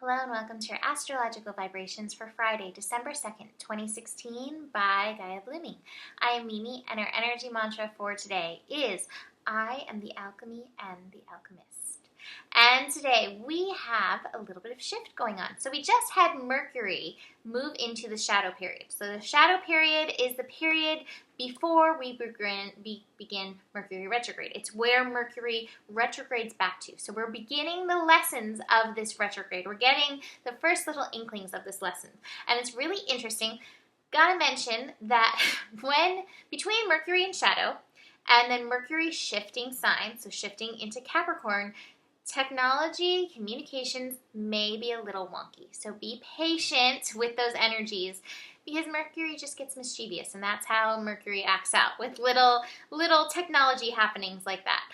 Hello and welcome to your astrological vibrations for Friday, December 2nd, 2016 by Gaia Blooming. I am Mimi and our energy mantra for today is I am the alchemy and the alchemist. And today we have a little bit of shift going on. So we just had Mercury move into the shadow period. So the shadow period is the period before we begin Mercury retrograde. It's where Mercury retrogrades back to. So we're beginning the lessons of this retrograde. We're getting the first little inklings of this lesson. And it's really interesting. Gotta mention that between Mercury and shadow, and then Mercury shifting signs, so shifting into Capricorn, technology, communications may be a little wonky. So be patient with those energies because Mercury just gets mischievous, and that's how Mercury acts out with little technology happenings like that.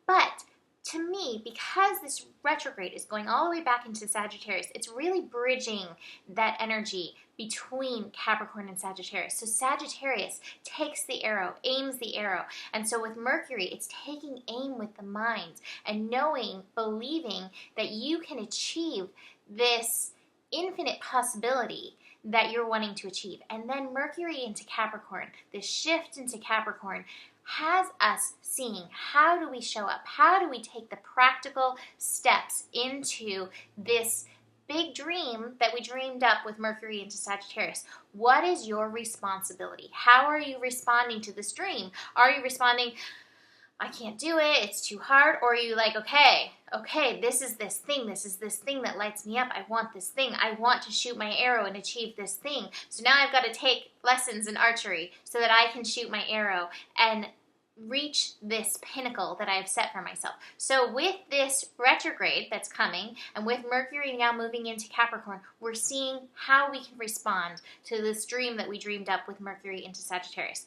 But to me, because this retrograde is going all the way back into Sagittarius, it's really bridging that energy between Capricorn and Sagittarius. So Sagittarius takes the arrow, aims the arrow. And so with Mercury, it's taking aim with the mind and knowing, believing that you can achieve this infinite possibility that you're wanting to achieve. And then Mercury into Capricorn, this shift into Capricorn, has us seeing how do we show up? How do we take the practical steps into this big dream that we dreamed up with Mercury into Sagittarius? What is your responsibility? How are you responding to this dream? Are you responding, I can't do it, it's too hard? Or are you like, okay, this is this thing that lights me up. I want this thing. I want to shoot my arrow and achieve this thing. So now I've got to take lessons in archery so that I can shoot my arrow and reach this pinnacle that I have set for myself. So with this retrograde that's coming, and with Mercury now moving into Capricorn, we're seeing how we can respond to this dream that we dreamed up with Mercury into Sagittarius.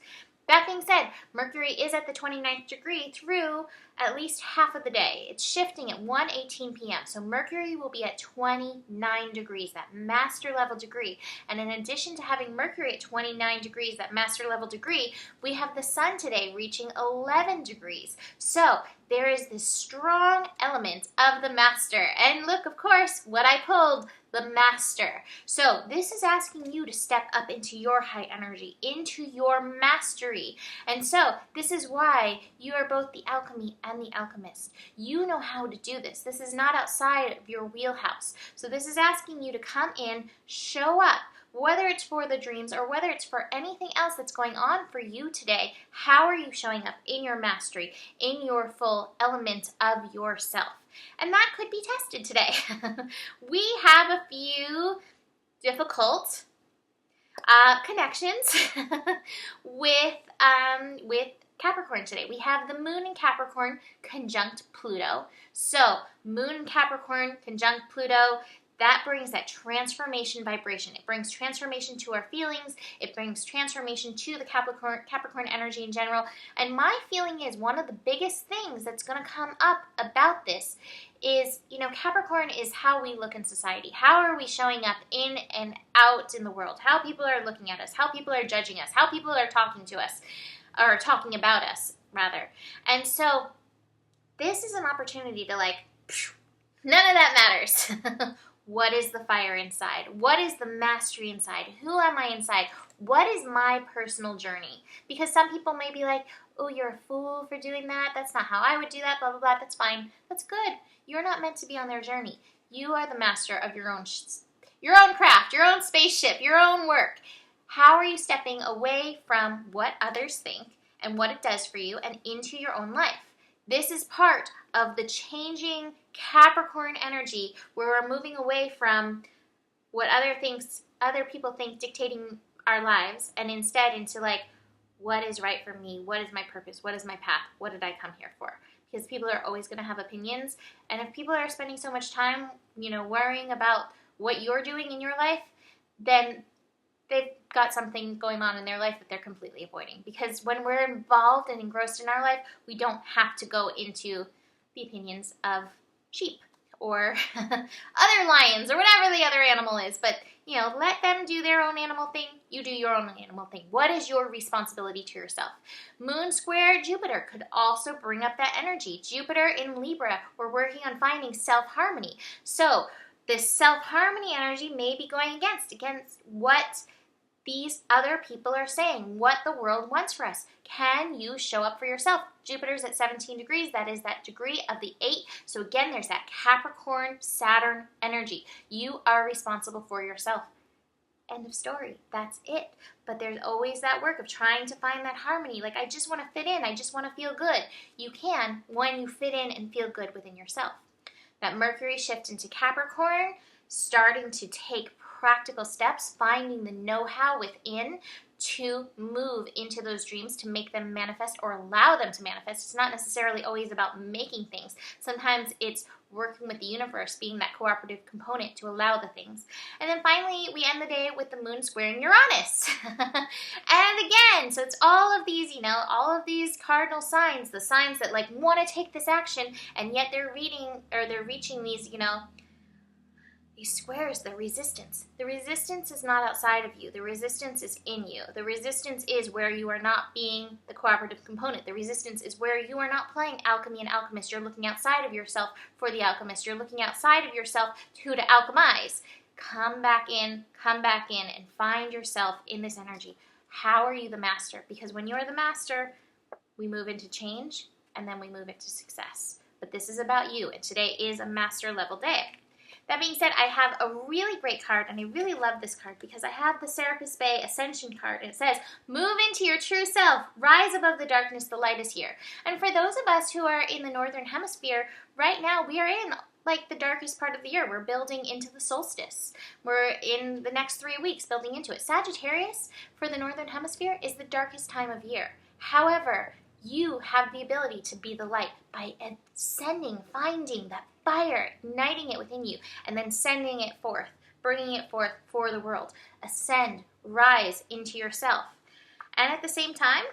That being said, Mercury is at the 29th degree through at least half of the day. It's shifting at 1:18 p.m. So Mercury will be at 29 degrees, that master level degree. And in addition to having Mercury at 29 degrees, that master level degree, we have the sun today reaching 11 degrees. So there is this strong element of the master. And look, of course, what I pulled, the master. So this is asking you to step up into your high energy, into your mastery. And so this is why you are both the alchemy and the alchemist. You know how to do this. This is not outside of your wheelhouse. So this is asking you to come in, show up, whether it's for the dreams or whether it's for anything else that's going on for you today. How are you showing up in your mastery, in your full element of yourself? And that could be tested today. We have a few difficult connections with Capricorn today. We have the moon in Capricorn conjunct Pluto. So moon in Capricorn conjunct Pluto, that brings that transformation vibration. It brings transformation to our feelings. It brings transformation to the Capricorn energy in general. And my feeling is one of the biggest things that's going to come up about this is, Capricorn is how we look in society. How are we showing up in and out in the world? How people are looking at us. How people are judging us. How people are talking to us, or talking about us, rather. And so this is an opportunity to none of that matters. What is the fire inside? What is the mastery inside? Who am I inside? What is my personal journey? Because some people may be like, oh, you're a fool for doing that. That's not how I would do that, blah, blah, blah. That's fine. That's good. You're not meant to be on their journey. You are the master of your own craft, your own spaceship, your own work. How are you stepping away from what others think and what it does for you and into your own life? This is part of the changing Capricorn energy where we're moving away from what other people think dictating our lives and instead into what is right for me? What is my purpose? What is my path? What did I come here for? Because people are always going to have opinions. And if people are spending so much time, worrying about what you're doing in your life, then they've got something going on in their life that they're completely avoiding. Because when we're involved and engrossed in our life, we don't have to go into the opinions of sheep or other lions or whatever the other animal is. But, let them do their own animal thing. You do your own animal thing. What is your responsibility to yourself? Moon square Jupiter could also bring up that energy. Jupiter in Libra, we're working on finding self-harmony. So This self-harmony energy may be going against what these other people are saying, what the world wants for us. Can you show up for yourself? Jupiter's at 17 degrees. That is that degree of the 8. So again, there's that Capricorn, Saturn energy. You are responsible for yourself. End of story. That's it. But there's always that work of trying to find that harmony. Like, I just want to fit in. I just want to feel good. You can when you fit in and feel good within yourself. That Mercury shift into Capricorn, starting to take practical steps, finding the know-how within to move into those dreams, to make them manifest or allow them to manifest. It's not necessarily always about making things. Sometimes it's working with the universe, being that cooperative component to allow the things. And then finally, we end the day with the moon squaring Uranus. And again, so it's all of these, all of these cardinal signs, the signs that like want to take this action, and yet they're reaching these, these squares, the resistance. The resistance is not outside of you. The resistance is in you. The resistance is where you are not being the cooperative component. The resistance is where you are not playing alchemy and alchemist. You're looking outside of yourself for the alchemist. You're looking outside of yourself to alchemize. Come back in, and find yourself in this energy. How are you the master? Because when you're the master, we move into change, and then we move into success. But this is about you, and today is a master level day. That being said, I have a really great card, and I really love this card because I have the Serapis Bay Ascension card, and it says, move into your true self, rise above the darkness, the light is here. And for those of us who are in the Northern Hemisphere, right now we are in like the darkest part of the year. We're building into the solstice. We're in the next 3 weeks building into it. Sagittarius, for the Northern Hemisphere, is the darkest time of year. However, you have the ability to be the light by ascending, finding that fire, igniting it within you, and then sending it forth, bringing it forth for the world. Ascend, rise into yourself. And at the same time,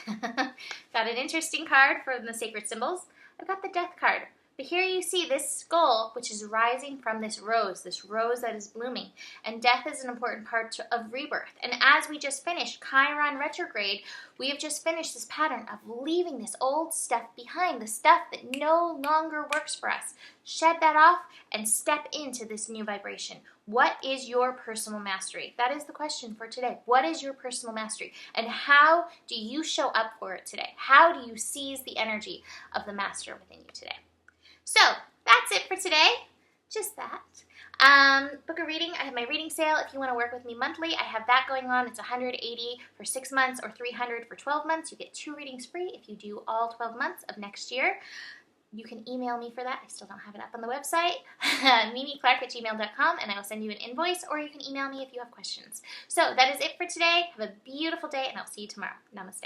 got an interesting card from the sacred symbols. I've got the death card. But here you see this skull, which is rising from this rose that is blooming. And death is an important part of rebirth. And as we just finished Chiron retrograde, we have just finished this pattern of leaving this old stuff behind, the stuff that no longer works for us. Shed that off and step into this new vibration. What is your personal mastery? That is the question for today. What is your personal mastery? And how do you show up for it today? How do you seize the energy of the master within you today? So that's it for today. Just that. Book a reading. I have my reading sale. If you want to work with me monthly, I have that going on. It's $180 for 6 months or $300 for 12 months. You get 2 readings free if you do all 12 months of next year. You can email me for that. I still don't have it up on the website. mimiclark@gmail.com, and I will send you an invoice, or you can email me if you have questions. So that is it for today. Have a beautiful day, and I'll see you tomorrow. Namaste.